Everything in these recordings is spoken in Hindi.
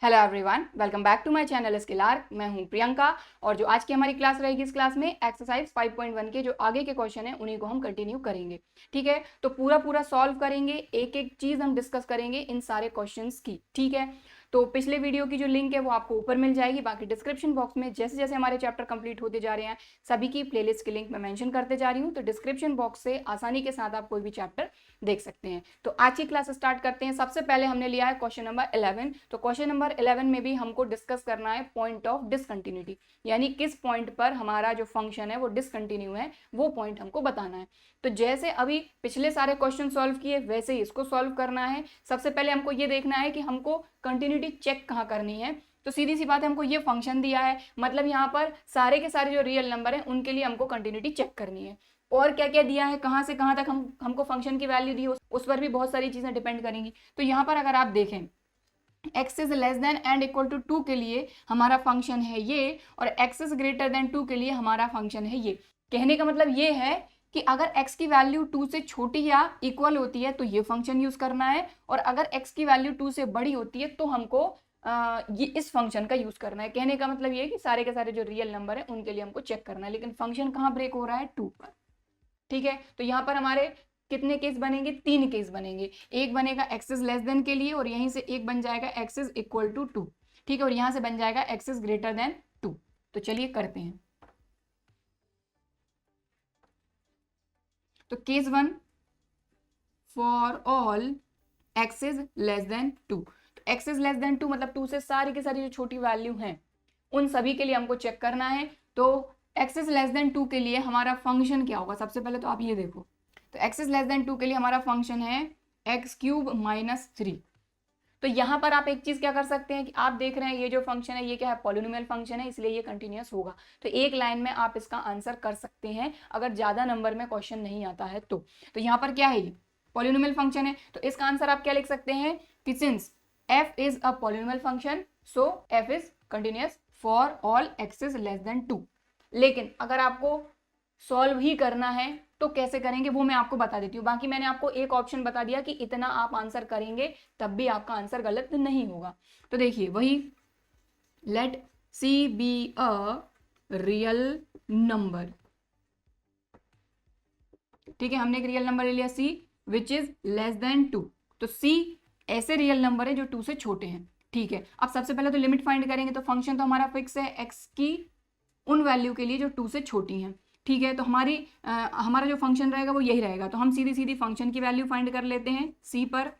Hello everyone, welcome back to my channel skill arch. मैं हूं प्रियंका और जो आज की हमारी क्लास रहेगी, इस क्लास में एक्सरसाइज 5.1 के जो आगे के क्वेश्चन हैं उन्हीं को हम कंटिन्यू करेंगे। ठीक है, तो पूरा सॉल्व करेंगे, एक एक चीज हम डिस्कस करेंगे इन सारे क्वेश्चंस की। ठीक है, तो पिछले वीडियो की जो लिंक है वो आपको ऊपर मिल जाएगी। बाकी डिस्क्रिप्शन बॉक्स में जैसे जैसे हमारे चैप्टर कंप्लीट होते जा रहे हैं सभी की प्लेलिस्ट की लिंक मैं मेंशन करते जा रही हूँ, तो डिस्क्रिप्शन बॉक्स से आसानी के साथ आप कोई भी चैप्टर देख सकते हैं। तो आज की क्लास स्टार्ट करते हैं। सबसे पहले हमने लिया है क्वेश्चन नंबर 11। तो क्वेश्चन नंबर 11 में भी हमको डिस्कस करना है पॉइंट ऑफ डिसकंटिन्यूटी, यानी किस पॉइंट पर हमारा जो फंक्शन है वो डिसकंटिन्यू है, वो पॉइंट हमको बताना है। तो जैसे अभी पिछले सारे क्वेश्चन सॉल्व किए वैसे ही इसको सॉल्व करना है। सबसे पहले हमको ये देखना है कि हमको कंटिन्यूटी चेक कहाँ करनी है। तो सीधी सी बात है, हमको ये फंक्शन दिया है, मतलब यहाँ पर सारे के सारे जो रियल नंबर है उनके लिए हमको कंटिन्यूटी चेक करनी है। और क्या क्या दिया है, कहाँ से कहाँ तक हमको फंक्शन की वैल्यू दी है, उस पर भी बहुत सारी चीजें डिपेंड करेंगी। तो यहाँ पर अगर आप देखें x is less than and equal to 2 के लिए हमारा फंक्शन है ये, और x इज ग्रेटर देन 2 के लिए हमारा फंक्शन है ये। कहने का मतलब ये है कि अगर x की वैल्यू 2 से छोटी या इक्वल होती है तो ये फंक्शन यूज करना है, और अगर x की वैल्यू 2 से बड़ी होती है तो हमको ये इस फंक्शन का यूज करना है। कहने का मतलब ये है कि सारे के सारे जो रियल नंबर है उनके लिए हमको चेक करना है, लेकिन फंक्शन कहाँ ब्रेक हो रहा है, 2 पर। ठीक है, तो यहाँ पर हमारे कितने केस बनेंगे, 3 केस बनेंगे। एक बनेगा एक्स इज लेस देन के लिए, और यहीं से एक बन जाएगा एक्स इज इक्वल टू 2। ठीक है, और यहाँ से बन जाएगा एक्स इज ग्रेटर देन 2। तो चलिए करते हैं। तो case 1, for all x is less than 2। तो एक्स इज लेस देन 2 मतलब 2 से सारी की सारी जो छोटी वैल्यू हैं उन सभी के लिए हमको चेक करना है। तो एक्स इज लेस देन 2 के लिए हमारा फंक्शन क्या होगा, सबसे पहले तो आप ये देखो। तो एक्स इज लेस देन 2 के लिए हमारा फंक्शन है एक्स क्यूब माइनस 3। तो यहां पर आप एक चीज क्या कर सकते हैं कि आप देख रहे हैं ये जो फंक्शन है ये क्या है, पॉलिनोमियल फंक्शन है, इसलिए ये कंटिन्यूअस होगा। तो एक लाइन में आप इसका आंसर कर सकते हैं अगर ज्यादा नंबर में क्वेश्चन नहीं आता है तो यहाँ पर क्या है, ये पॉलिनोमियल फंक्शन है। तो इसका आंसर आप क्या लिख सकते हैं कि since f is a polynomial function so f is continuous for all x is less than 2। लेकिन अगर आपको सॉल्व ही करना है तो कैसे करेंगे वो मैं आपको बता देती हूँ। बाकी मैंने आपको एक ऑप्शन बता दिया कि इतना आप आंसर करेंगे तब भी आपका आंसर गलत नहीं होगा। तो देखिए वही, let c be a real number. ठीक है, हमने एक रियल नंबर ले लिया c which is less than 2। तो सी ऐसे रियल नंबर है जो 2 से छोटे हैं। ठीक है, अब सबसे पहले तो लिमिट फाइंड करेंगे। तो फंक्शन तो हमारा फिक्स है एक्स की उन वैल्यू के लिए जो 2 से छोटी हैं। ठीक है, तो हमारा जो फंक्शन रहेगा वो यही रहेगा। तो हम सीधी सीधी फंक्शन की वैल्यू फाइंड कर लेते हैं सी पर।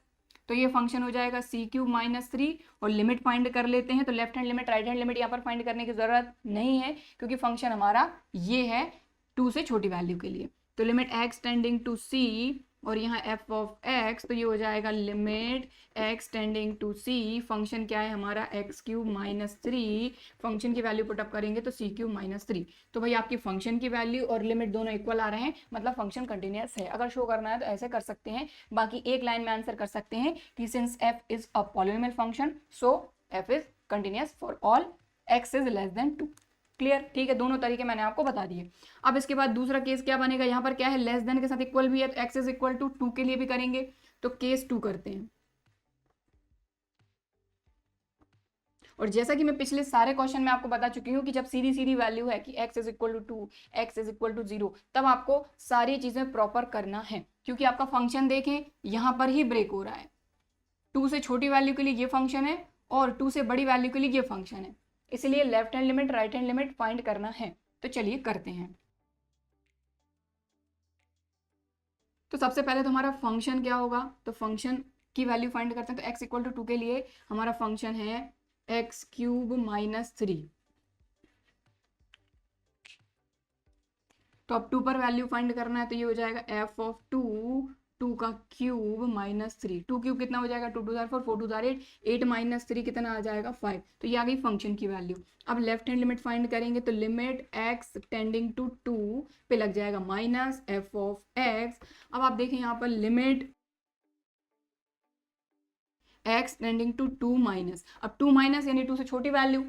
तो ये फंक्शन हो जाएगा सी क्यूब माइनस 3, और लिमिट फाइंड कर लेते हैं। तो left hand limit right hand limit यहाँ पर फाइंड करने की जरूरत नहीं है, क्योंकि फंक्शन हमारा ये है 2 से छोटी वैल्यू के लिए। तो limit x tending to c, और यहाँ एफ ऑफ एक्स, तो ये हो जाएगा limit x tending to c. Function क्या है हमारा, एक्स क्यूब माइनस 3। फंक्शन की वैल्यू पुटअप करेंगे तो सी क्यूब माइनस 3। तो भाई आपकी फंक्शन की वैल्यू और लिमिट दोनों इक्वल आ रहे हैं, मतलब फंक्शन कंटिन्यूअस है। अगर शो करना है तो ऐसे कर सकते हैं। बाकी एक लाइन में आंसर कर सकते हैं कि since F is a polynomial function so F is continuous for all x is less than 2। Clear, ठीक है, दोनों तरीके मैंने आपको बता दिए। अब इसके बाद दूसरा केस क्या बनेगा, यहाँ पर क्या है, लेस देन के साथ इक्वल भी है, तो एक्स इज इक्वल टू 2 के लिए भी करेंगे। तो केस 2 करते हैं। और जैसा कि मैं पिछले सारे क्वेश्चन में आपको बता चुकी हूँ कि जब सीधी सीधी वैल्यू है कि x is equal to 2, x is equal to 0, तब आपको सारी चीजें प्रॉपर करना है, क्योंकि आपका फंक्शन देखें यहाँ पर ही ब्रेक हो रहा है। 2 से छोटी वैल्यू के लिए ये फंक्शन है और 2 से बड़ी वैल्यू के लिए ये फंक्शन है, इसलिए left hand limit right hand limit find करना है। तो चलिए करते हैं। तो सबसे पहले तो हमारा फंक्शन क्या होगा, तो फंक्शन की वैल्यू फाइंड करते हैं। तो x इक्वल टू 2 के लिए हमारा फंक्शन है एक्स क्यूब माइनस 3। तो अब 2 पर वैल्यू फाइंड करना है, तो ये हो जाएगा एफ ऑफ 2, 2 का क्यूब माइनस 3। 2 क्यूब कितना हो जाएगा, 2 2 4 4 2 8, 8 माइनस 3 कितना आ जाएगा 5। तो ये आ गई फंक्शन की वैल्यू। अब लेफ्ट हैंड लिमिट फाइंड करेंगे, तो लिमिट एक्स टेंडिंग टू 2 पे लग जाएगा माइनस एफ ऑफ एक्स। अब आप देखें यहाँ पर limit x tending to 2 minus, अब 2 माइनस यानी 2 से छोटी वैल्यू।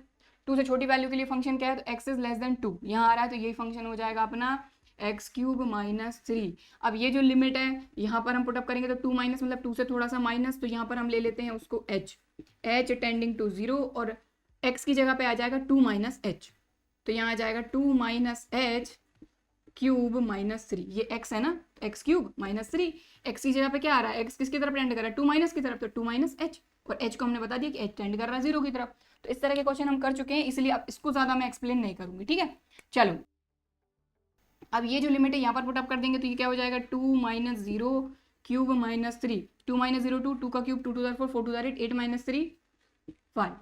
2 से छोटी वैल्यू के लिए फंक्शन क्या है, तो एक्स इज लेस देन 2 यहाँ आ रहा है, तो यही फंक्शन हो जाएगा अपना एक्स क्यूब माइनस 3। अब ये जो लिमिट है यहाँ पर हम पुटअप करेंगे तो 2 माइनस मतलब 2 से थोड़ा सा माइनस, तो यहाँ पर हम ले लेते हैं उसको h टेंडिंग टू 0 और x की जगह पे आ जाएगा 2 माइनस एच, तो यहाँ आ जाएगा 2 माइनस एच क्यूब माइनस 3। ये x है ना, एक्स क्यूब माइनस 3, x की जगह पे क्या आ रहा है, x किसकी तरफ टेंड कर रहा है, 2 माइनस की तरफ, तो 2 माइनस एच, और h को हमने बता दिया कि h टेंड कर रहा है 0 की तरफ। तो इस तरह के क्वेश्चन हम कर चुके हैं, इसलिए अब इसको ज्यादा मैं एक्सप्लेन नहीं करूंगी, ठीक है। चलो अब ये जो लिमिट है यहाँ पर पुटअप कर देंगे तो ये क्या हो जाएगा 2 माइनस 0 क्यूब माइनस 3, 2 माइनस 0 2 का cube 2 to the 4 4 to the 8 minus 3 5।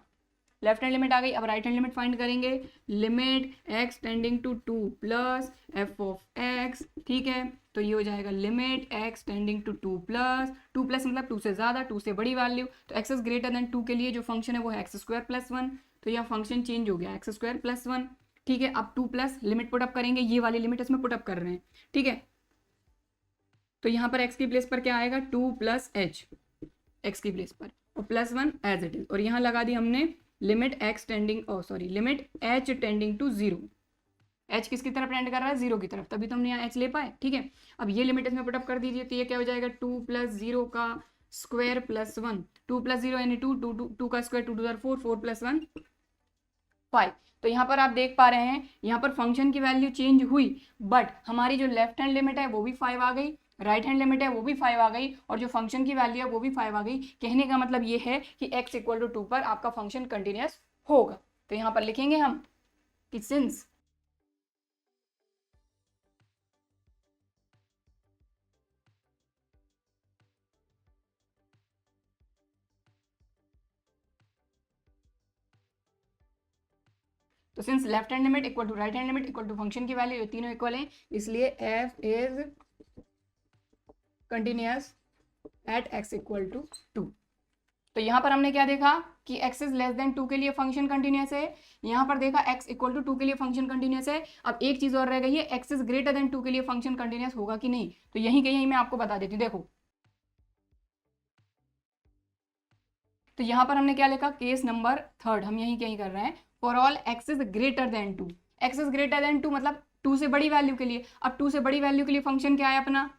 Left hand limit आ गई। अब राइट हैंड लिमिट फाइंड करेंगे, limit x tending to 2 plus F of X, ठीक है। तो ये हो जाएगा limit x tending to 2 plus मतलब 2 से ज़्यादा 2 से बड़ी वैल्यू, तो x इज ग्रेटर देन 2 के लिए जो फंक्शन है वो है एक्स स्क्वायर प्लस 1, तो यह फंक्शन चेंज हो गया एक्स स्क्वायर प्लस 1, ठीक है। अब 2 प्लस लिमिट पुटअप करेंगे, ये वाली लिमिट इसमें पुटअप कर रहे हैं, ठीक है। तो यहाँ पर x की प्लेस पर क्या आएगा 2 प्लस एच एक्स की प्लेस पर और प्लस 1 एज इट इज, और यहाँ लगा दी हमने limit x tending limit h tending to 0। h किसकी तरफ टेंड कर रहा है 0 की तरफ, तभी तो हमने यहाँ h ले पाए, ठीक है। अब ये लिमिट इसमें पुटअप कर दीजिए, तो ये क्या हो जाएगा 2 प्लस 0 का स्क्वायर प्लस 1, 2 प्लस 0 यानी 2 का स्क्वायर 2 टू द 4 4 प्लस 1 5। तो यहाँ पर आप देख पा रहे हैं यहाँ पर फंक्शन की वैल्यू चेंज हुई, बट हमारी जो लेफ्ट हैंड लिमिट है वो भी 5 आ गई, राइट हैंड लिमिट है वो भी 5 आ गई, और जो फंक्शन की वैल्यू है वो भी 5 आ गई। कहने का मतलब ये है कि x इक्वल टू 2 पर आपका फंक्शन कंटिन्यूअस होगा। तो यहाँ पर लिखेंगे हम कि सिंस तो since left hand limit equal to right hand limit equal to function की वैल्यू, ये तीनों इक्वल हैं, इसलिए f is continuous at x equal to 2। तो यहाँ पर हमने क्या देखा कि x इज लेस देन 2 के लिए फंक्शन कंटिन्यूअस है, यहाँ पर देखा x इक्वल टू 2 के लिए फंक्शन कंटिन्यूअस है। अब एक चीज और रह गई है, x इज ग्रेटर देन 2 के लिए फंक्शन कंटिन्यूअस होगा कि नहीं, तो यहीं कहीं मैं आपको बता देती हूँ। देखो तो यहाँ पर हमने क्या लिखा, केस नंबर 3 हम यहीं कहीं कर रहे हैं, for all x is greater than 2, x is greater than 2 मतलब 2 से बड़ी वैल्यू के लिए। अब 2 से बड़ी वैल्यू के लिए फंक्शन क्या है अपना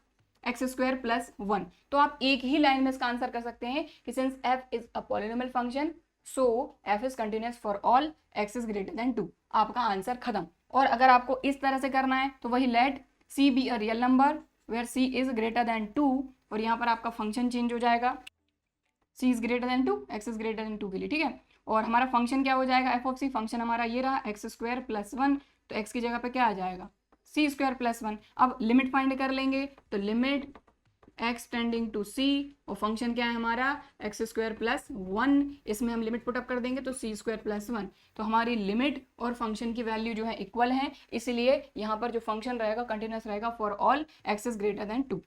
एक्स स्क्वायर प्लस 1। तो आप एक ही लाइन में इसका आंसर कर सकते हैं कि since f is a polynomial function so f is continuous for all x is greater than 2, आपका आंसर खत्म। और अगर आपको इस तरह से करना है तो वही let c be a real number where c is greater than 2, और यहाँ पर आपका फंक्शन चेंज हो जाएगा, c is greater than 2 x is greater than 2 के लिए, ठीक है। और हमारा फंक्शन क्या हो जाएगा f ऑफ c, फंक्शन हमारा ये रहा एक्स स्क्वायर प्लस 1, तो x की जगह पे क्या आ जाएगा सी स्क्वायर प्लस 1। अब लिमिट फाइंड कर लेंगे, तो limit x tending to c और फंक्शन क्या है हमारा एक्स स्क्वायर प्लस 1, इसमें हम लिमिट पुटअप कर देंगे तो c स्क्वायर प्लस 1। तो हमारी लिमिट और फंक्शन की वैल्यू जो है इक्वल है, इसलिए यहाँ पर जो फंक्शन रहेगा कंटिन्यूअस रहेगा for all x is greater than 2,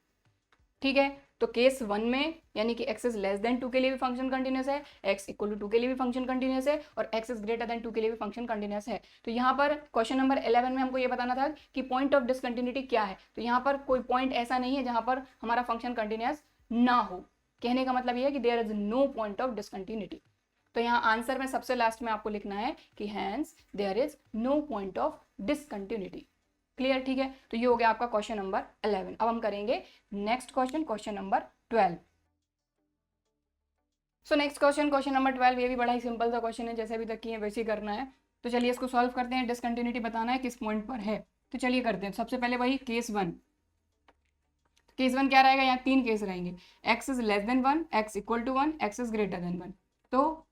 ठीक है। तो केस 1 में यानी कि x इज लेस देन 2 के लिए भी फंक्शन कंटिन्यूअस है, x इक्वल टू 2 के लिए भी फंक्शन कंटिन्यूअस है, और x इज ग्रेटर देन 2 के लिए भी फंक्शन कंटिन्यूअस है। तो यहाँ पर क्वेश्चन नंबर 11 में हमको ये बताना था कि पॉइंट ऑफ डिसकंटिन्यूटी क्या है। तो यहाँ पर कोई पॉइंट ऐसा नहीं है जहाँ पर हमारा फंक्शन कंटिन्यूअस ना हो, कहने का मतलब ये है कि there is no point of discontinuity. तो यहाँ आंसर में सबसे लास्ट में आपको लिखना है कि hence there is no point of discontinuity. Clear, ठीक है। तो ये हो गया आपका क्वेश्चन नंबर 11। अब हम करेंगे next question, question number 12। So next question, question number 12, ये भी बड़ा ही सिंपल सा क्वेश्चन है, जैसे अभी तक किए वैसे ही करना है। तो चलिए इसको सॉल्व करते हैं, डिसकंटिन्यूटी बताना है किस पॉइंट पर है। तो चलिए करते हैं। सबसे पहले वही केस 1, केस 1 क्या रहेगा, यहाँ 3 केस रहेंगे, x is less than 1, x equal to 1, x is greater than 1। तो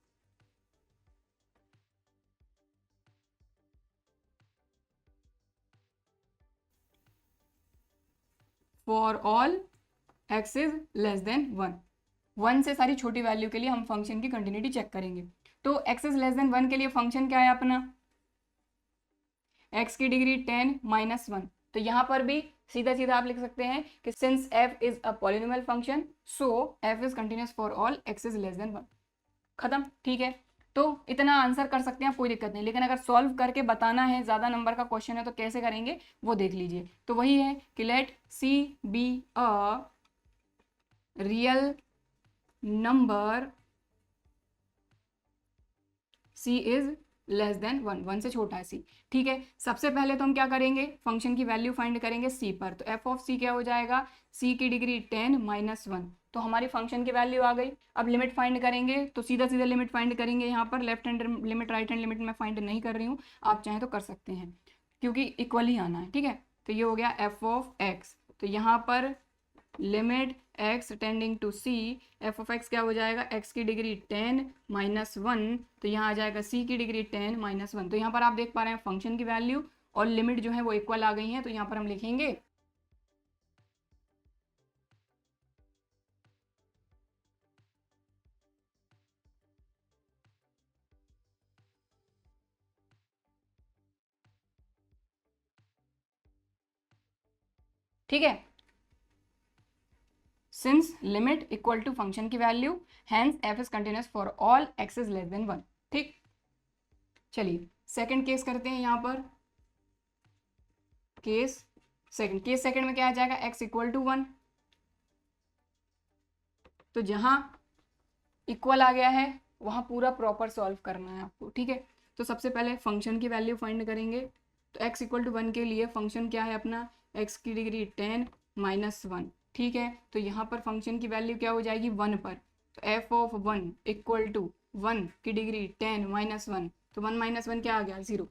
for all x is less than 1 से सारी छोटी वैल्यू के लिए हम फंक्शन की कंटिन्यूटी चेक करेंगे। तो x इज लेस देन 1 के लिए फंक्शन क्या है अपना, x की डिग्री 10 माइनस 1। तो यहाँ पर भी सीधा सीधा आप लिख सकते हैं कि since f is a polynomial function so f is continuous for all x is less than 1, खत्म, ठीक है। तो इतना आंसर कर सकते हैं, कोई दिक्कत नहीं, लेकिन अगर सॉल्व करके बताना है, ज़्यादा नंबर का क्वेश्चन है तो कैसे करेंगे वो देख लीजिए। तो वही है कि let c be a real number, c is less than 1, 1 से छोटा है c। ठीक है, सबसे पहले तो हम क्या करेंगे, फंक्शन की वैल्यू फाइंड करेंगे c पर। तो f ऑफ c क्या हो जाएगा, c की डिग्री 10 माइनस 1, तो हमारी फंक्शन की वैल्यू आ गई। अब लिमिट फाइंड करेंगे तो सीधा सीधा लिमिट फाइंड करेंगे। यहाँ पर left hand limit right hand limit मैं फाइंड नहीं कर रही हूँ, आप चाहें तो कर सकते हैं क्योंकि इक्वल ही आना है। ठीक है, तो ये हो गया f ऑफ x। तो यहाँ पर limit x tending to c, f of x क्या हो जाएगा, x की डिग्री 10 माइनस 1, तो यहाँ आ जाएगा c की डिग्री 10 माइनस 1। तो यहाँ पर आप देख पा रहे हैं फंक्शन की वैल्यू और लिमिट जो है वो इक्वल आ गई है। तो यहाँ पर हम लिखेंगे ठीक है, since limit equal to function की value hence f is continuous for all x is less than 1। ठीक, चलिए सेकंड केस करते हैं। यहाँ पर केस सेकंड में क्या आ जाएगा, x इक्वल टू 1। तो जहां इक्वल आ गया है वहां पूरा प्रॉपर सॉल्व करना है आपको। ठीक है, तो सबसे पहले फंक्शन की वैल्यू फाइंड करेंगे। तो x इक्वल टू 1 के लिए फंक्शन क्या है अपना, x की डिग्री 10 माइनस 1। ठीक है, तो यहाँ पर फंक्शन की वैल्यू क्या हो जाएगी 1 पर। तो f ऑफ 1 इक्वल टू 1 की डिग्री 10 माइनस 1, तो 1 माइनस 1 क्या आ गया, 0।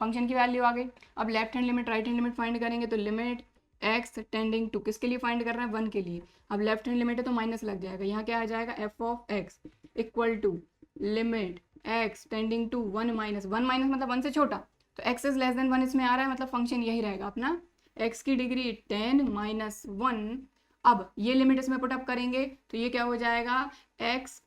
फंक्शन की वैल्यू आ गई। अब left hand limit right hand limit find करेंगे। तो लिमिट x टेंडिंग टू, किसके लिए फाइंड कर रहे हैं, 1 के लिए। अब लेफ्ट हैंड लिमिट है तो माइनस लग जाएगा, यहाँ क्या आ जाएगा, f of x equal to limit x tending to 1 minus 1 minus मतलब 1 से छोटा, तो x इज लेस देन 1 इसमें आ रहा है, मतलब फंक्शन यही रहेगा अपना, x की डिग्री 10 माइनस 1। अब ये लिमिट इसमें पुटअप करेंगे तो ये क्या हो जाएगा, x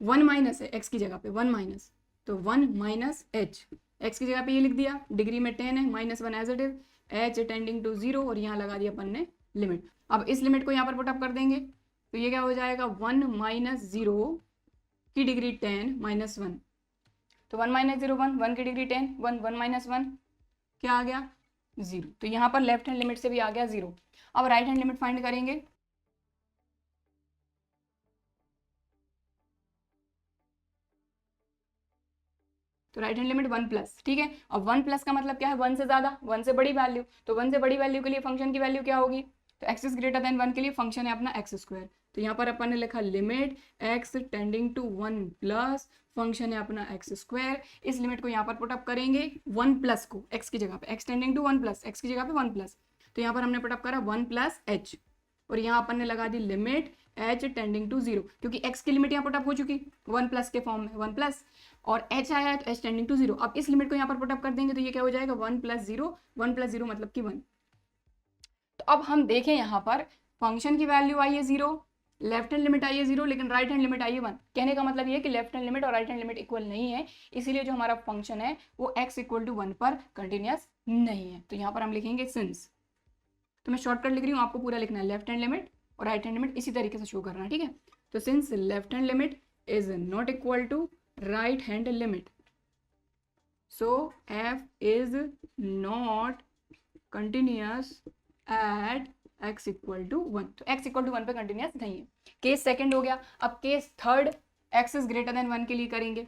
1 माइनस है x की जगह पे, 1 माइनस, तो 1 माइनस h, x की जगह पे ये लिख दिया, डिग्री में 10 है, minus 1 as it is, h tending to 0, और यहाँ लगा दिया अपन ने लिमिट। अब इस लिमिट को यहाँ पर पुटअप कर देंगे तो ये क्या हो जाएगा, 1 माइनस 0 की डिग्री 10 माइनस 1। तो 1 माइनस 0 1, 1 की डिग्री 10, 1 1 माइनस 1 क्या आ गया, 0। तो यहाँ पर लेफ्ट हैंड लिमिट से भी आ गया 0। अब राइट हैंड लिमिट फाइंड करेंगे। तो राइट हैंड लिमिट 1 प्लस, ठीक है। अब 1 प्लस का मतलब क्या है, 1 से ज्यादा, 1 से बड़ी वैल्यू। तो 1 से बड़ी वैल्यू के लिए फंक्शन की वैल्यू क्या होगी, तो x इज ग्रेटर देन 1 के लिए फंक्शन है अपना एक्स स्क्वायर। तो यहाँ पर अपन ने लिखा limit x tending to 1 plus function है अपना एक्स स्क्वायर। इस लिमिट को यहाँ पर पुटअप करेंगे 1 प्लस को x की जगह पे, x tending to 1 plus, x की जगह पे 1 प्लस, तो यहाँ पर हमने पुटअप करा 1 प्लस h, और यहाँ अपन ने लगा दी लिमिट h टेंडिंग टू 0, क्योंकि x की लिमिट यहाँ पुटअप हो चुकी 1 प्लस के फॉर्म में, 1 प्लस, और h आया है तो h टेंडिंग टू 0। अब इस लिमिट को यहाँ पर पुटअप कर देंगे तो ये क्या हो जाएगा, 1 प्लस 0, 1 प्लस 0 मतलब कि 1। तो अब हम देखें यहाँ पर फंक्शन की वैल्यू आई है 0, लेफ्ट हैंड लिमिट आई है 0, लेकिन राइट हैंड लिमिट आई है 1। कहने का मतलब ये है कि लेफ्ट हैंड लिमिट और राइट हैंड लिमिट इक्वल नहीं है, इसीलिए जो हमारा फंक्शन है वो x इक्वल टू 1 पर कंटिन्यूअस नहीं है। तो यहाँ पर हम लिखेंगे सिंस, तो मैं शॉर्टकट लिख रही हूँ, आपको पूरा लिखना है, लेफ्ट हैंड लिमिट और राइट हैंड लिमिट इसी तरीके से शो करना है, ठीक है। तो since left hand limit is not equal to right hand limit, so f is not continuous at x equal to 1, तो x इक्वल टू 1 पे कंटिन्यूस नहीं है। केस सेकंड हो गया। अब case third x is greater than 1 के लिए करेंगे।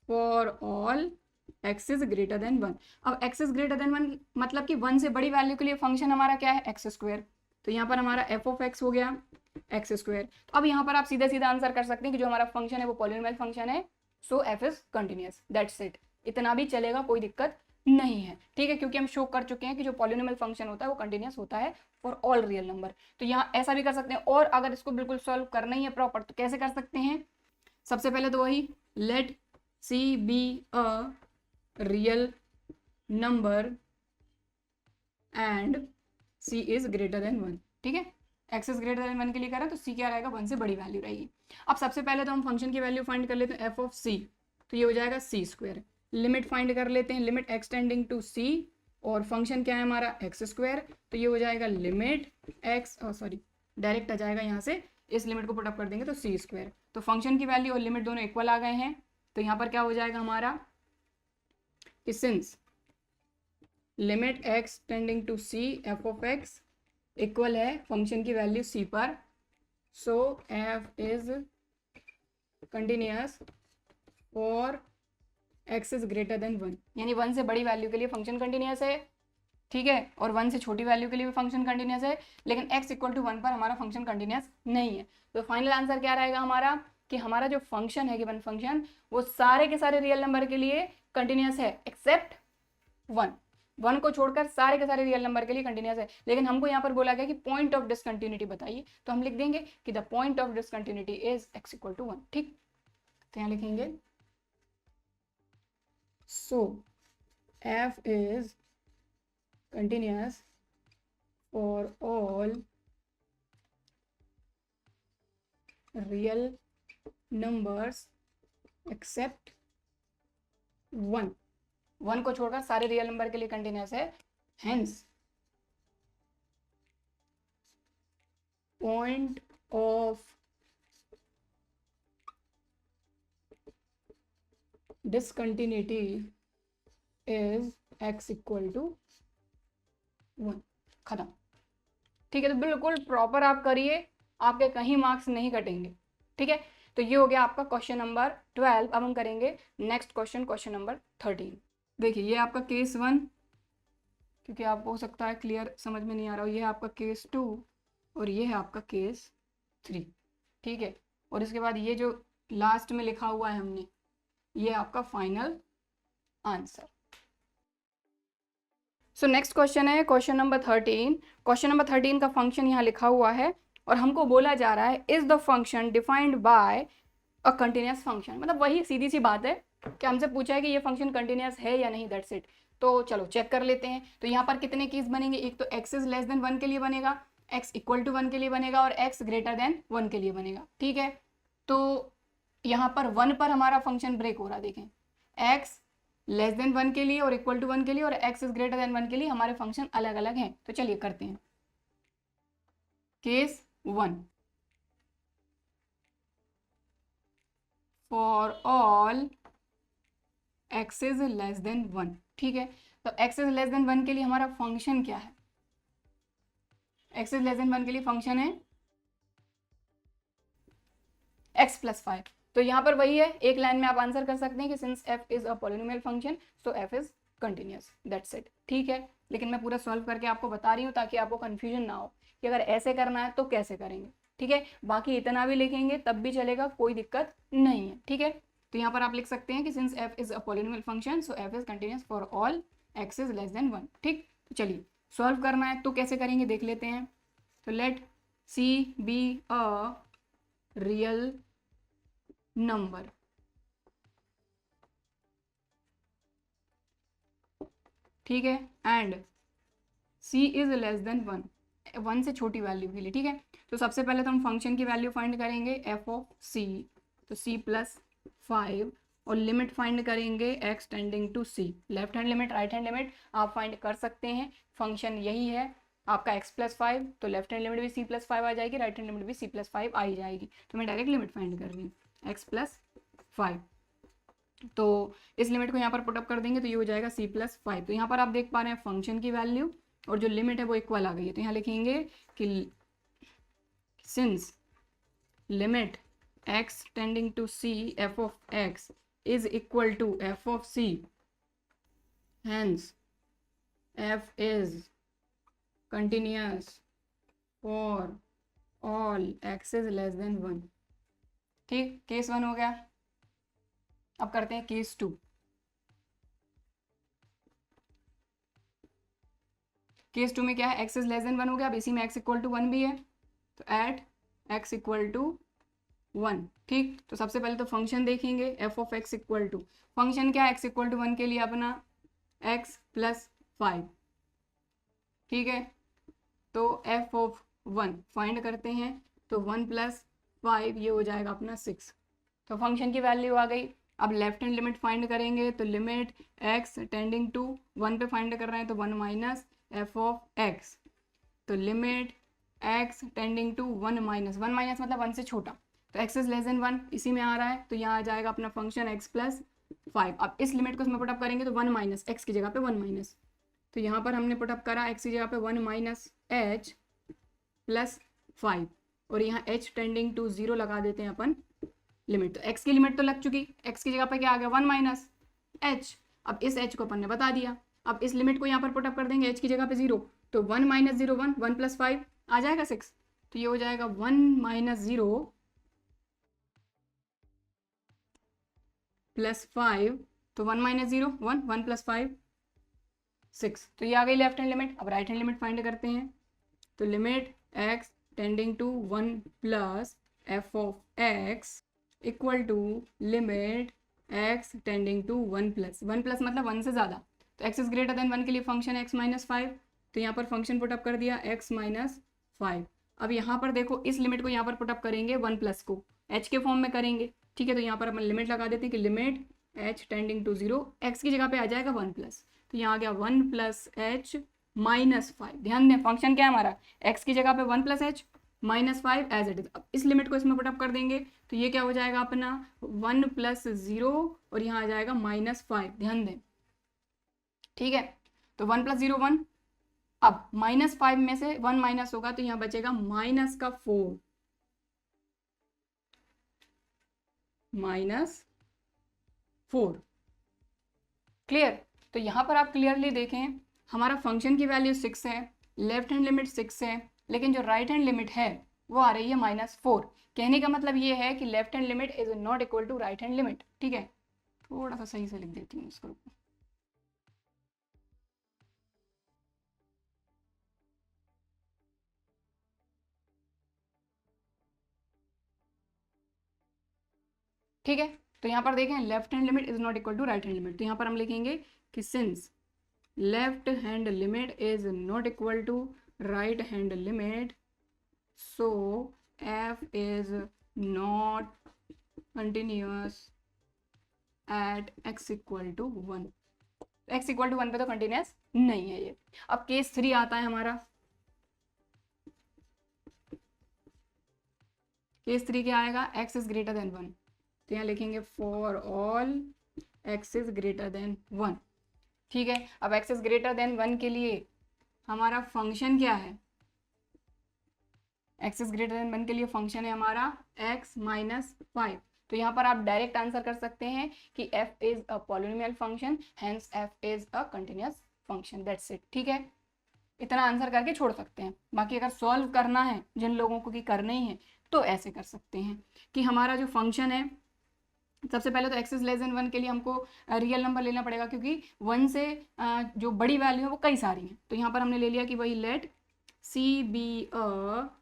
For all x is greater than 1। अब x इज ग्रेटर देन 1 मतलब कि 1 से बड़ी वैल्यू के लिए फंक्शन हमारा क्या है, एक्स स्क्वायर। तो यहाँ पर हमारा f ऑफ x हो गया एक्स स्क्वायर। तो अब यहाँ पर आप सीधा सीधा आंसर कर सकते हैं कि जो हमारा फंक्शन है वो पॉलिनोमियल फंक्शन है, सो f is continuous, that's it. इतना भी चलेगा, कोई दिक्कत नहीं है, ठीक है, क्योंकि हम शो कर चुके हैं कि जो पॉलिनोमियल फंक्शन होता है वो कंटिन्यूअस होता है फॉर ऑल रियल नंबर। तो यहाँ ऐसा भी कर सकते हैं, और अगर इसको बिल्कुल सॉल्व करना ही है प्रॉपर तो कैसे कर सकते हैं, सबसे पहले तो वही let c be a real number and c is greater than 1, ठीक है। x इज ग्रेटर देन 1 के लिए करा तो c क्या रहेगा, 1 से बड़ी वैल्यू रहेगी। अब सबसे पहले तो हम फंक्शन की वैल्यू फाइंड कर लेते हैं f ऑफ c, तो ये हो जाएगा c स्क्वायर। लिमिट फाइंड कर लेते हैं, limit x tending to c, और फंक्शन क्या है हमारा एक्स स्क्वायर, तो ये हो जाएगा लिमिट x, डायरेक्ट आ जाएगा यहाँ से, इस लिमिट को पुटअप कर देंगे तो c स्क्वायर। तो फंक्शन की वैल्यू और लिमिट दोनों इक्वल आ गए हैं, तो यहाँ पर क्या हो जाएगा हमारा, since limit x tending to c f of x equal है फंक्शन की वैल्यू c पर, so F is continuous for X is greater than 1, यानी 1 से बड़ी वैल्यू के लिए फंक्शन कंटिन्यूअस है, ठीक है, और 1 से छोटी वैल्यू के लिए भी फंक्शन कंटिन्यूअस है, लेकिन x इक्वल टू 1 पर हमारा फंक्शन कंटिन्यूअस नहीं है। तो फाइनल आंसर क्या रहेगा हमारा कि हमारा जो फंक्शन है गिवन फंक्शन वो सारे के सारे रियल नंबर के लिए कंटिन्यूअस है एक्सेप्ट 1 को छोड़कर सारे के सारे रियल नंबर के लिए कंटिन्यूअस है। लेकिन हमको यहाँ पर बोला गया कि पॉइंट ऑफ डिसकंटिन्यूटी बताइए, तो हम लिख देंगे कि the point of discontinuity is x equal to 1, ठीक। तो यहाँ लिखेंगे सो f is continuous for all real numbers except 1 को छोड़कर सारे रियल नंबर के लिए कंटिन्यूअस है, hence point of discontinuity is x equal to 1, खत्म, ठीक है। तो बिल्कुल प्रॉपर आप करिए, आपके कहीं मार्क्स नहीं कटेंगे, ठीक है। तो ये हो गया आपका क्वेश्चन नंबर 12। अब हम करेंगे नेक्स्ट क्वेश्चन, क्वेश्चन नंबर 13। देखिए ये आपका केस 1, क्योंकि आपको हो सकता है क्लियर समझ में नहीं आ रहा हो, ये है आपका केस 2 और ये है आपका केस 3, ठीक है। और इसके बाद ये जो लास्ट में लिखा हुआ है हमने, ये आपका final answer. So next question है क्वेश्चन नंबर 13। क्वेश्चन नंबर 13 का फंक्शन यहाँ लिखा हुआ है और हमको बोला जा रहा है is the function defined by a continuous function. मतलब वही सीधी सी बात है कि हमसे पूछा है कि ये फंक्शन कंटिन्यूअस है या नहीं, दैट्स इट। तो चलो चेक कर लेते हैं। तो यहाँ पर कितने केस बनेंगे, एक तो x इज लेस देन 1 के लिए बनेगा, x इक्वल टू 1 के लिए बनेगा और x ग्रेटर देन 1 के लिए बनेगा, ठीक है। तो यहाँ पर 1 पर हमारा फंक्शन ब्रेक हो रहा है, देखें x लेस देन 1 के लिए और इक्वल टू 1 के लिए और x इज ग्रेटर देन 1 के लिए हमारे फंक्शन अलग अलग हैं। तो चलिए करते हैं। Case 1, for all x is less than 1, ठीक है। तो x इज लेस देन 1 के लिए हमारा फंक्शन क्या है, x इज लेस देन 1 के लिए फंक्शन है x प्लस 5। तो यहाँ पर वही है, एक लाइन में आप आंसर कर सकते हैं कि since f is a polynomial function so f is continuous, that's it, ठीक है। लेकिन मैं पूरा सॉल्व करके आपको बता रही हूँ ताकि आपको कंफ्यूजन ना हो कि अगर ऐसे करना है तो कैसे करेंगे, ठीक है। बाकी इतना भी लिखेंगे तब भी चलेगा, कोई दिक्कत नहीं है, ठीक है। तो यहाँ पर आप लिख सकते हैं कि since f is a polynomial function so f is continuous for all x is less than 1, ठीक। तो चलिए सॉल्व करना है तो कैसे करेंगे देख लेते हैं। तो let c be a real number, ठीक है, and c is less than 1 से छोटी वैल्यू के लिए, ठीक है। तो सबसे पहले तो हम फंक्शन की वैल्यू फाइंड करेंगे f ऑफ c, तो c प्लस 5 और लिमिट फाइंड करेंगे x tending to c। Left hand limit right hand limit आप फाइंड कर सकते हैं, फंक्शन यही है आपका x प्लस 5, तो लेफ्ट हैंड लिमिट भी c प्लस 5 आ जाएगी, राइट हैंड लिमिट भी c प्लस 5 आ ही जाएगी। तो मैं डायरेक्ट लिमिट फाइंड कर रही हूँ x प्लस 5, तो इस लिमिट को यहाँ पर पुटअप कर देंगे तो ये हो जाएगा c प्लस 5। तो यहाँ पर आप देख पा रहे हैं फंक्शन की वैल्यू और जो लिमिट है वो इक्वल आ गई है। तो यहाँ लिखेंगे कि since limit x tending to c f of x is equal to f of c, hence f is continuous for all x is less than 1, ठीक। केस 1 हो गया। अब करते हैं केस 2। केस 2 में क्या है, x इज लेस देन 1 हो गया। अब इसी में x इक्वल टू 1 भी है, तो एट x इक्वल टू 1, ठीक। तो सबसे पहले तो फंक्शन देखेंगे f of x equal to, function क्या है x इक्वल टू 1 के लिए अपना x प्लस 5, ठीक है। तो f ऑफ 1 फाइंड करते हैं, तो 1 प्लस 5 ये हो जाएगा अपना 6। तो फंक्शन की वैल्यू आ गई। अब लेफ्ट हैंड लिमिट फाइंड करेंगे, तो लिमिट x टेंडिंग टू 1 पे फाइंड कर रहे हैं तो 1 माइनस f ऑफ x, तो limit x tending to 1 minus मतलब 1 से छोटा, तो x इज लेस देन 1 इसी में आ रहा है, तो यहाँ आ जाएगा अपना फंक्शन x प्लस 5। अब इस लिमिट को इसमें पुटअप करेंगे तो 1 माइनस x की जगह पे 1 माइनस, तो यहाँ पर हमने पुटअप करा x की जगह पे 1 माइनस h प्लस 5, और यहाँ h टेंडिंग टू 0 लगा देते हैं अपन लिमिट। तो x की लिमिट तो लग चुकी, x की जगह पे क्या आ गया 1 माइनस h। अब इस h को अपन ने बता दिया, अब इस लिमिट को यहाँ पर पुट अप कर देंगे h की जगह पे 0, तो 1 माइनस 0 1, 1 प्लस 5 आ जाएगा 6, तो ये हो जाएगा 1 माइनस 0 प्लस 5, तो 1 माइनस 0 1, 1 प्लस 5 6, तो ये आ गई लेफ्ट हैंड लिमिट। अब राइट हैंड लिमिट फाइंड करते हैं, तो limit x tending to 1 plus f of x equal to limit x tending to 1 plus मतलब 1 से ज़्यादा, तो x इज ग्रेटर देन 1 के लिए फंक्शन x माइनस 5, तो यहाँ पर फंक्शन पुटअप कर दिया x माइनस 5। अब यहाँ पर देखो इस लिमिट को यहाँ पर पुटअप करेंगे 1 प्लस को h के फॉर्म में करेंगे, ठीक है। तो यहाँ पर अपन लिमिट लगा देते हैं कि limit h tending to 0, x की जगह पे आ जाएगा 1 प्लस, तो यहाँ आ गया 1 प्लस h माइनस 5। ध्यान दें फंक्शन क्या है हमारा, x की जगह पे 1 plus h minus 5 as it is. अब इस लिमिट को इसमें पुटअप कर देंगे, तो ये क्या हो जाएगा अपना 1 प्लस 0 और यहाँ आ जाएगा माइनस 5। ध्यान दें, ठीक है। तो 1 प्लस 0 1, अब माइनस 5 में से 1 माइनस होगा तो यहाँ बचेगा माइनस का 4, माइनस 4। क्लियर। तो यहाँ पर आप क्लियरली देखें हमारा फंक्शन की वैल्यू 6 है, लेफ्ट हैंड लिमिट 6 है, लेकिन जो राइट हैंड लिमिट है वो आ रही है -4। कहने का मतलब ये है कि left hand limit is not equal to right hand limit, ठीक है। थोड़ा सा सही से लिख देती हूँ इसको, ठीक है। तो यहाँ पर देखें left hand limit is not equal to right hand limit, तो यहाँ पर हम लिखेंगे कि since left hand limit is not equal to right hand limit, so f is not continuous at x equal to 1। x equal to 1 पे तो कंटिन्यूस नहीं है ये। अब केस 3 आता है हमारा, केस 3 क्या आएगा, x इज ग्रेटर देन 1, तो यहाँ लिखेंगे for all x is greater than 1, ठीक है। अब x इज ग्रेटर देन 1 के लिए हमारा फंक्शन क्या है, x इज ग्रेटर देन 1 के लिए फंक्शन है हमारा x माइनस 5। तो यहाँ पर आप डायरेक्ट आंसर कर सकते हैं कि f is a polynomial function, hence f is a continuous function, that's it, ठीक है। इतना आंसर करके छोड़ सकते हैं। बाकी अगर सॉल्व करना है जिन लोगों को कि करना ही है तो ऐसे कर सकते हैं कि हमारा जो फंक्शन है, सबसे पहले तो x इज लेस देन 1 के लिए हमको रियल नंबर लेना पड़ेगा, क्योंकि 1 से जो बड़ी वैल्यू है वो कई सारी हैं। तो यहाँ पर हमने ले लिया कि वही let c be a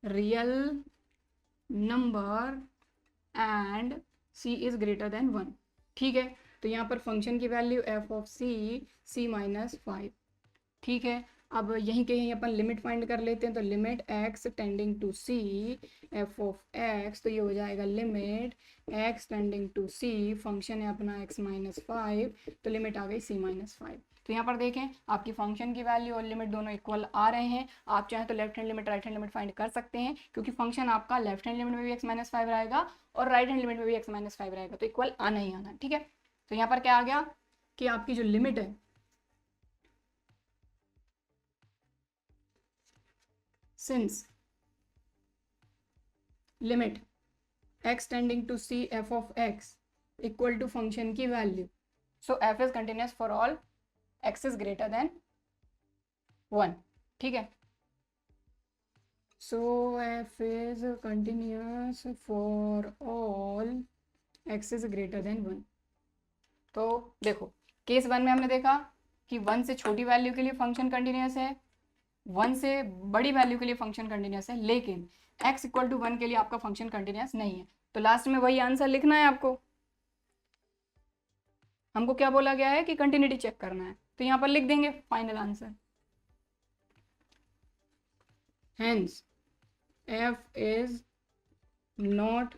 real number and c is greater than 1, ठीक है। तो यहाँ पर फंक्शन की value f of c minus 5, ठीक है। अब यहीं के यहीं अपन लिमिट फाइंड कर लेते हैं, तो limit x tending to c f of x, तो ये हो जाएगा limit x tending to c, function है अपना x माइनस 5, तो लिमिट आ गई c माइनस 5। तो यहाँ पर देखें आपकी फंक्शन की वैल्यू और लिमिट दोनों इक्वल आ रहे हैं। आप चाहें तो left hand limit right hand limit find कर सकते हैं, क्योंकि फंक्शन आपका लेफ्ट हैंड लिमिट में भी x माइनस 5 रहेगा और राइट हैंड लिमिट में भी x माइनस 5 रहेगा, तो इक्वल आना ही आना, ठीक है। तो यहाँ पर क्या आ गया कि आपकी जो लिमिट है since limit x tending to c f of x equal to function की value, so f is continuous for all x is greater than 1, ठीक है। so f is continuous for all x is greater than 1। तो देखो केस 1 में हमने देखा कि 1 से छोटी वैल्यू के लिए फंक्शन कंटिन्यूस है, 1 से बड़ी वैल्यू के लिए फंक्शन कंटिन्यूस है, लेकिन x इक्वल टू 1 के लिए आपका फंक्शन कंटिन्यूस नहीं है। तो लास्ट में वही आंसर लिखना है आपको। हमको क्या बोला गया है कि कंटिन्यूटी चेक करना है, तो यहाँ पर लिख देंगे final answer, hence f is not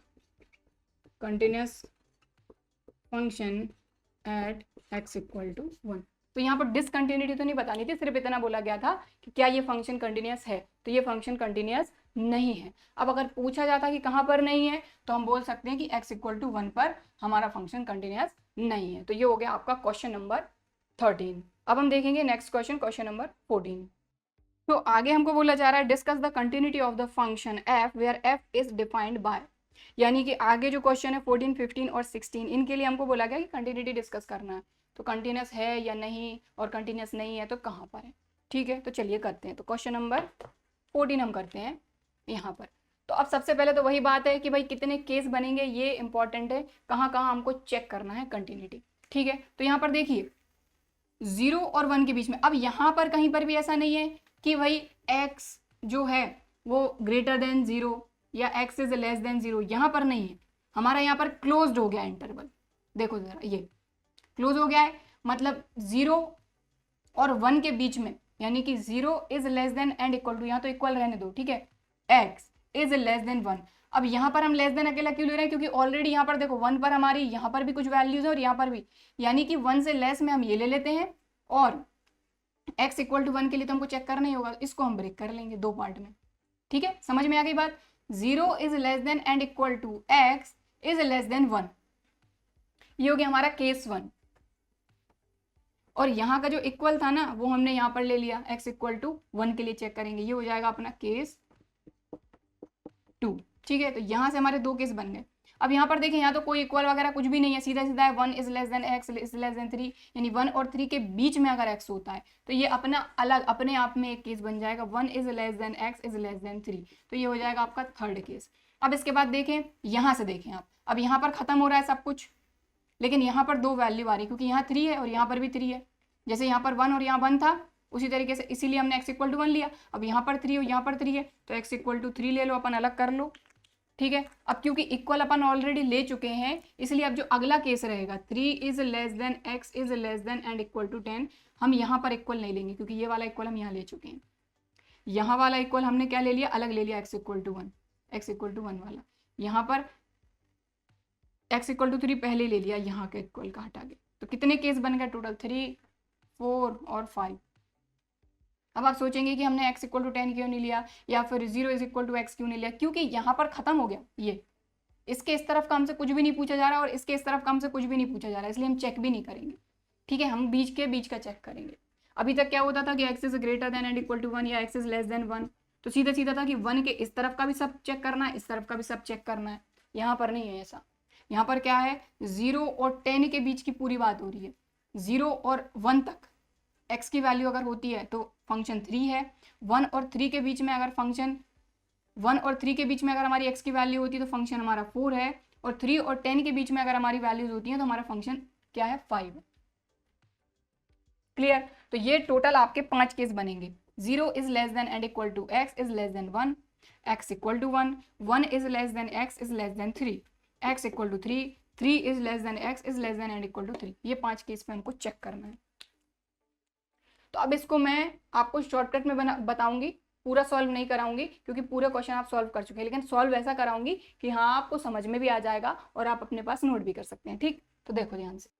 continuous function at x equal to 1। तो यहाँ पर डिसकंटिन्यूटी तो नहीं बतानी थी, सिर्फ इतना बोला गया था कि क्या ये फंक्शन कंटिन्यूस है, तो ये फंक्शन कंटिन्यूस नहीं है। अब अगर पूछा जाता कि कहाँ पर नहीं है, तो हम बोल सकते हैं कि x इक्वल टू 1 पर हमारा फंक्शन कंटिन्यूस नहीं है। तो ये हो गया आपका क्वेश्चन नंबर 13। अब हम देखेंगे नेक्स्ट क्वेश्चन, क्वेश्चन नंबर 14। तो आगे हमको बोला जा रहा है discuss the continuity of the function f where f is defined by, यानी कि आगे जो क्वेश्चन है 14, 15 और 16 इनके लिए हमको बोला गया कि कंटिन्यूटी डिस्कस करना है। तो कंटिन्यूस है या नहीं, और कंटिन्यूस नहीं है तो कहाँ पर है। ठीक है, तो चलिए करते हैं। तो क्वेश्चन नंबर 14 हम करते हैं यहाँ पर। तो अब सबसे पहले तो वही बात है कि भाई कितने केस बनेंगे, ये इंपॉर्टेंट है, कहाँ कहाँ हमको चेक करना है कंटिन्यूटी। ठीक है, तो यहाँ पर देखिए 0 और 1 के बीच में, अब यहाँ पर कहीं पर भी ऐसा नहीं है कि भाई x जो है वो ग्रेटर देन 0 या x इज लेस देन 0, यहाँ पर नहीं है। हमारा यहाँ पर क्लोज्ड हो गया इंटरवल, देखो जरा ये क्लोज हो गया है, मतलब 0 और 1 के बीच में, यानी कि 0 is less than and equal to, यहाँ तो इक्वल रहने दो, ठीक है, x इज लेस देन 1। अब यहाँ पर हम लेस देन अकेला क्यों ले रहे हैं, क्योंकि ऑलरेडी यहाँ पर देखो 1 पर हमारी यहाँ पर भी कुछ वैल्यूज है और यहाँ पर भी, यानी कि 1 से लेस में हम ये ले लेते हैं, और x इक्वल टू 1 के लिए तो हमको चेक करना ही होगा, इसको हम ब्रेक कर लेंगे दो पार्ट में। ठीक है, समझ में आ गई बात। 0 is less than and equal to x is less than 1, ये हो गया हमारा केस 1। और यहाँ का जो इक्वल था ना वो हमने यहाँ पर ले लिया, x इक्वल टू 1 के लिए चेक करेंगे, ये हो जाएगा अपना केस 2। ठीक है, तो यहाँ से हमारे दो केस बन गए। अब यहाँ पर देखें, यहाँ तो कोई इक्वल वगैरह कुछ भी नहीं है, सीधा सीधा है 1 is less than x is less than 3, यानी 1 और 3 के बीच में अगर x होता है तो ये अपना अलग अपने आप में एक केस बन जाएगा, 1 is less than x is less than 3, तो ये हो जाएगा आपका थर्ड केस। अब इसके बाद देखें, यहाँ से देखें आप, अब यहाँ पर खत्म हो रहा है सब कुछ, लेकिन यहाँ पर दो वैल्यू आ रही, क्योंकि यहाँ 3 है और यहाँ पर भी 3 है, जैसे यहाँ पर 1 और यहाँ 1 था उसी तरीके से, इसीलिए हमने x इक्वल टू 1 लिया। अब यहाँ पर 3 और यहाँ पर 3 है तो x इक्वल टू 3 ले लो, अपन अलग कर लो। ठीक है, अब क्योंकि इक्वल अपन ऑलरेडी ले चुके हैं, इसलिए अब जो अगला केस रहेगा 3 is less than x is less than and equal to 10, हम यहाँ पर इक्वल नहीं लेंगे, क्योंकि ये वाला इक्वल हम यहाँ ले चुके हैं। यहाँ वाला इक्वल हमने क्या ले लिया, अलग ले लिया, x equal to 1, x equal to 1 वाला। यहाँ पर x इक्वल टू 3 पहले ले लिया, यहाँ के इक्वल का हटा के। तो कितने केस बन गए टोटल, 3, 4 और 5। अब आप सोचेंगे कि हमने x इक्वल टू 10 क्यों नहीं लिया, या फिर 0 इज इक्वल टू x क्यों नहीं लिया, क्योंकि यहाँ पर खत्म हो गया ये, इसके इस तरफ का हमसे कुछ भी नहीं पूछा जा रहा और इसके इस तरफ का हमसे कुछ भी नहीं पूछा जा रहा, इसलिए हम चेक भी नहीं करेंगे। ठीक है, हम बीच के बीच का चेक करेंगे। अभी तक क्या होता था कि x is greater than and equal to 1 या x इज लेस देन 1, तो सीधा सीधा था कि 1 के इस तरफ का भी सब चेक करना है, इस तरफ का भी सब चेक करना है। यहाँ पर नहीं है ऐसा, यहाँ पर क्या है, 0 और 10 के बीच की पूरी बात हो रही है। 0 और 1 तक x की वैल्यू अगर होती है तो फंक्शन 3 है, 1 और 3 के बीच में अगर फंक्शन 1 और 3 के बीच में अगर हमारी x की वैल्यू होती है तो फंक्शन हमारा 4 है, और 3 और 10 के बीच में अगर हमारी वैल्यूज होती हैं तो हमारा फंक्शन क्या है, 5 है। क्लियर, तो ये टोटल आपके 5 केस बनेंगे। 0 is less than and equal to x is less than 1, x equal to 1, 1 is less than x is less than 3, x equal to 3, 3 is less than x is less than and equal to 3। ये 5 केस पे हमको चेक करना है। तो अब इसको मैं आपको शॉर्टकट में बताऊंगी, पूरा सॉल्व नहीं कराऊंगी, क्योंकि पूरे क्वेश्चन आप सॉल्व कर चुके हैं, लेकिन सॉल्व ऐसा कराऊंगी कि हाँ आपको समझ में भी आ जाएगा और आप अपने पास नोट भी कर सकते हैं। ठीक, तो देखो ध्यान से।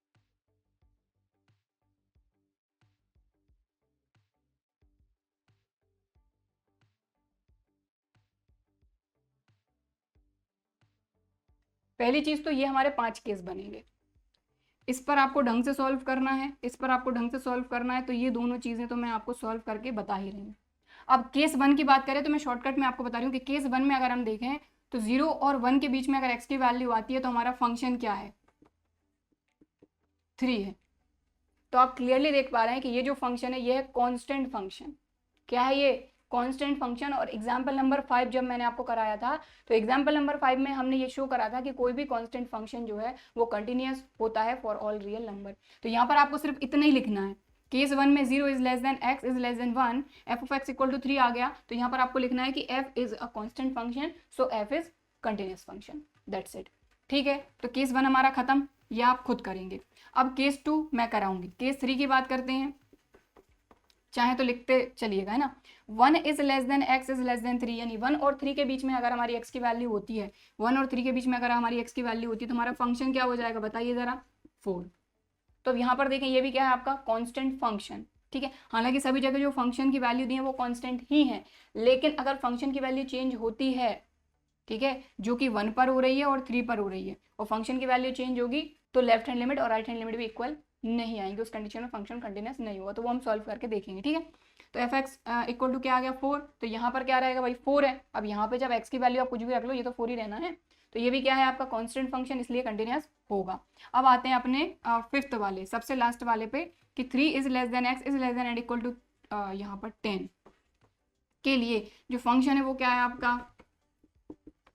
पहली चीज तो ये हमारे 5 केस बनेंगे, इस पर आपको ढंग से सॉल्व करना है, इस पर आपको ढंग से सॉल्व करना है। तो ये दोनों चीजें तो मैं आपको सॉल्व करके बता ही रही हूँ। अब केस 1 की बात करें तो मैं शॉर्टकट में आपको बता रही हूँ कि केस 1 में अगर हम देखें तो 0 और 1 के बीच में अगर x की वैल्यू आती है तो हमारा फंक्शन क्या है, 3 है। तो आप क्लियरली देख पा रहे हैं कि ये जो फंक्शन है ये है कॉन्स्टेंट फंक्शन। क्या है ये, कांस्टेंट फंक्शन। और एग्जाम्पल नंबर 5 जब मैंने आपको कराया था तो एग्जाम्पल नंबर 5 में हमने ये शो करा था कि कोई भी कांस्टेंट फंक्शन जो है वो कंटिन्यूअस होता है फॉर ऑल रियल नंबर। तो यहाँ पर आपको सिर्फ इतना ही लिखना है, केस 1 में 0 is less than x is less than 1, f of x equal to 3 आ गया, तो यहाँ पर आपको लिखना है कि f is a constant function, so f is continuous function, that's it. ठीक है, तो केस 1 हमारा खत्म, ये आप खुद करेंगे। अब केस 2 मैं कराऊंगी। केस 3 की बात करते हैं, चाहे तो लिखते चलिएगा, है ना। 1 is less than x is less than 3, यानी 1 और 3 के बीच में अगर हमारी x की वैल्यू होती है, 1 और 3 के बीच में अगर हमारी x की वैल्यू होती है तो हमारा फंक्शन क्या हो जाएगा, बताइए जरा, 4। तो अब यहाँ पर देखें ये भी क्या है आपका कांस्टेंट फंक्शन। ठीक है, हालांकि सभी जगह जो फंक्शन की वैल्यू दी है वो कांस्टेंट ही है, लेकिन अगर फंक्शन की वैल्यू चेंज होती है, ठीक है, जो कि 1 पर हो रही है और 3 पर हो रही है, और फंक्शन की वैल्यू चेंज होगी तो लेफ्ट हैंड लिमिट और राइट हैंड लिमिट भी इक्वल नहीं आएंगे, उस कंडीशन में फंक्शन कंटिन्यूअस नहीं होगा। तो वो हम सॉल्व करके देखेंगे। ठीक है, तो एफ एक्स इक्वल टू क्या आ गया 4, तो यहाँ पर क्या रहेगा भाई 4 है। अब यहाँ पे जब एक्स की वैल्यू आप कुछ भी रख लो ये तो 4 ही रहना है, तो ये भी क्या है आपका कांस्टेंट फंक्शन, इसलिए कंटिन्यूस होगा। अब आते हैं अपने फिफ्थ वाले सबसे लास्ट वाले पे कि 3 is less than x is less than and equal to यहाँ पर 10 के लिए जो फंक्शन है वो क्या है आपका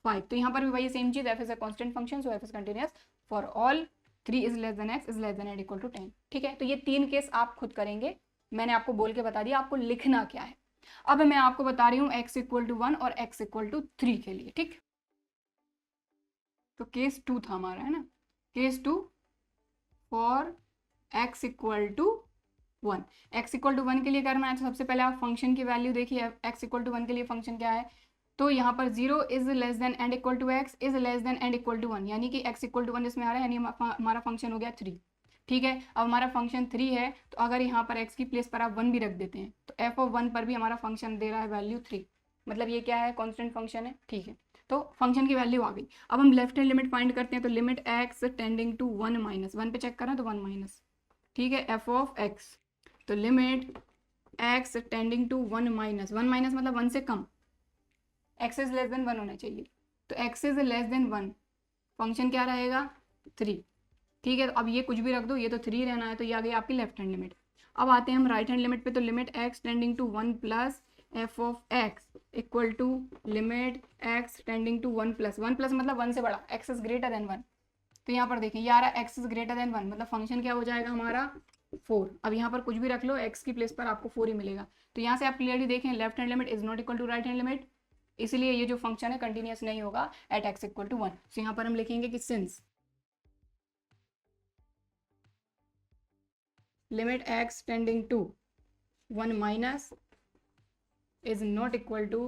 5। तो यहाँ पर भी वही सेम चीज, f is a constant function so F is continuous for all 3 is less than x is less than and equal to 10। ठीक है, तो ये 3 केस आप खुद करेंगे, मैंने आपको बोल के बता दिया आपको लिखना क्या है। अब मैं आपको बता रही हूँ x इक्वल टू 1 और x इक्वल टू 3 के लिए। ठीक, तो केस 2 था हमारा, है ना, case 2 for x equal to 1। x equal to 1 के लिए करना है तो सबसे पहले आप फंक्शन की वैल्यू देखिए, x इक्वल टू 1 के लिए फंक्शन क्या है, तो यहाँ पर 0 is less than and equal to x is less than and equal to 1, यानी कि x इक्वल टू 1 इसमें आ रहा है, यानी हमारा फंक्शन हो गया 3। ठीक है, अब हमारा फंक्शन 3 है, तो अगर यहाँ पर x की प्लेस पर आप 1 भी रख देते हैं तो f ऑफ 1 पर भी हमारा फंक्शन दे रहा है वैल्यू 3, मतलब ये क्या है कांस्टेंट फंक्शन है। ठीक है, तो फंक्शन की वैल्यू आ गई। अब हम लेफ्ट हैंड लिमिट फाइंड करते हैं, तो limit x tending to 1 minus 1 पे चेक करें तो 1 माइनस, ठीक है, f ऑफ x, तो limit x tending to 1 minus, 1 minus मतलब 1 से कम, x इज लेस देन 1 होना चाहिए, तो x is less than 1, function क्या रहेगा 3। ठीक है, तो अब ये कुछ भी रख दो, ये तो 3 रहना है, तो ये आ गई आपकी लेफ्ट हैंड लिमिट। अब आते हैं हम राइट हैंड लिमिट पे, तो limit x tending to 1 plus F of x equal to limit x tending to 1 plus, 1 plus मतलब 1 से बड़ा, x इज ग्रेटर देन 1, तो यहाँ पर देखें ये आ रहा है x इज ग्रेटर देन 1, मतलब फंक्शन क्या हो जाएगा हमारा 4। अब यहाँ पर कुछ भी रख लो, x की प्लेस पर आपको 4 ही मिलेगा, तो यहाँ से आप क्लियरली देखें left hand limit is not equal to right hand limit, इसलिए ये जो फंक्शन है कंटिन्यूस नहीं होगा एट x इक्वल टू 1। तो यहाँ पर हम लिखेंगे कि since limit x tending to 1 minus is not equal to,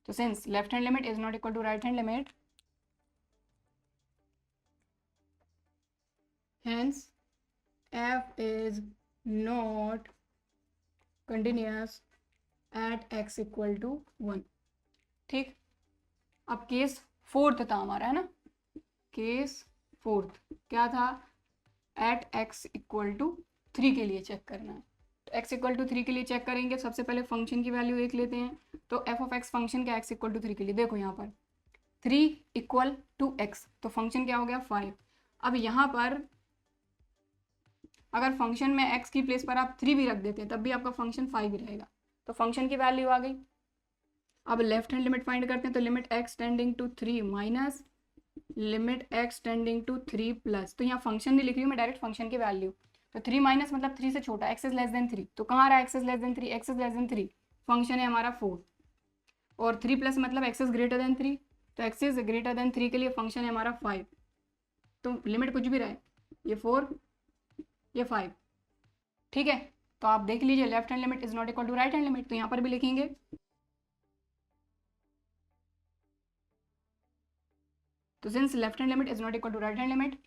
so since left hand limit is not equal to right hand limit, hence f is not continuous at x equal to 1। ठीक, अब केस 4th था हमारा, है ना, केस 4th क्या था, एट x इक्वल टू 3 के लिए चेक करना है, तो x इक्वल टू 3 के लिए चेक करेंगे, सबसे पहले फंक्शन की वैल्यू देख लेते हैं, तो f ऑफ x फंक्शन क्या x इक्वल टू 3 के लिए, देखो यहाँ पर 3 इक्वल टू x, तो फंक्शन क्या हो गया 5। अब यहाँ पर अगर फंक्शन में x की प्लेस पर आप 3 भी रख देते हैं तब भी आपका फंक्शन 5 ही रहेगा, तो फंक्शन की वैल्यू आ गई। अब लेफ्ट हैंड लिमिट फाइंड करते हैं, तो limit x tending to 3 minus limit x tending to 3 plus, तो यहाँ फंक्शन नहीं लिख रही हूँ मैं, डायरेक्ट फंक्शन की वैल्यू, तो 3 माइनस मतलब 3 से छोटा, x इज लेस देन 3, तो कहाँ रहा x is less than 3, x is less than 3, function है हमारा 4, और 3 प्लस मतलब x इज ग्रेटर देन 3, तो x इज ग्रेटर देन 3 के लिए फंक्शन है हमारा 5, तो लिमिट कुछ भी रहे, ये 4 ये 5। ठीक है, तो आप देख लीजिए left hand limit is not equal to right hand limit, तो यहाँ पर भी लिखेंगे, तो since left hand limit is not equal to right hand limit,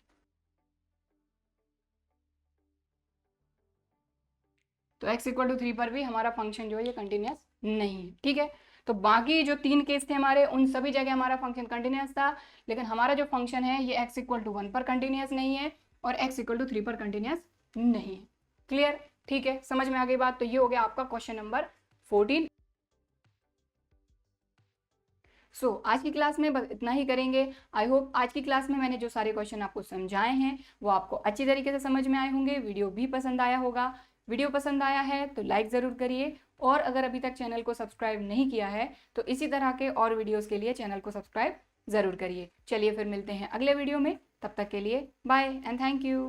तो x इक्वल टू 3 पर भी हमारा फंक्शन जो है ये कंटिन्यूस नहीं है। ठीक है, तो बाकी जो 3 केस थे हमारे उन सभी जगह हमारा फंक्शन कंटिन्यूस था, लेकिन हमारा जो फंक्शन है ये x इक्वल टू 1 पर कंटिन्यूस नहीं है और x इक्वल टू 3 पर कंटिन्यूस नहीं है। क्लियर, ठीक है, समझ में आ गई बात। तो ये हो गया आपका क्वेश्चन नंबर 14। आज की क्लास में बस इतना ही करेंगे। आई होप आज की क्लास में मैंने जो सारे क्वेश्चन आपको समझाए हैं वो आपको अच्छी तरीके से समझ में आए होंगे, वीडियो भी पसंद आया होगा। वीडियो पसंद आया है तो लाइक ज़रूर करिए, और अगर अभी तक चैनल को सब्सक्राइब नहीं किया है तो इसी तरह के और वीडियोस के लिए चैनल को सब्सक्राइब ज़रूर करिए। चलिए फिर मिलते हैं अगले वीडियो में, तब तक के लिए बाय एंड थैंक यू।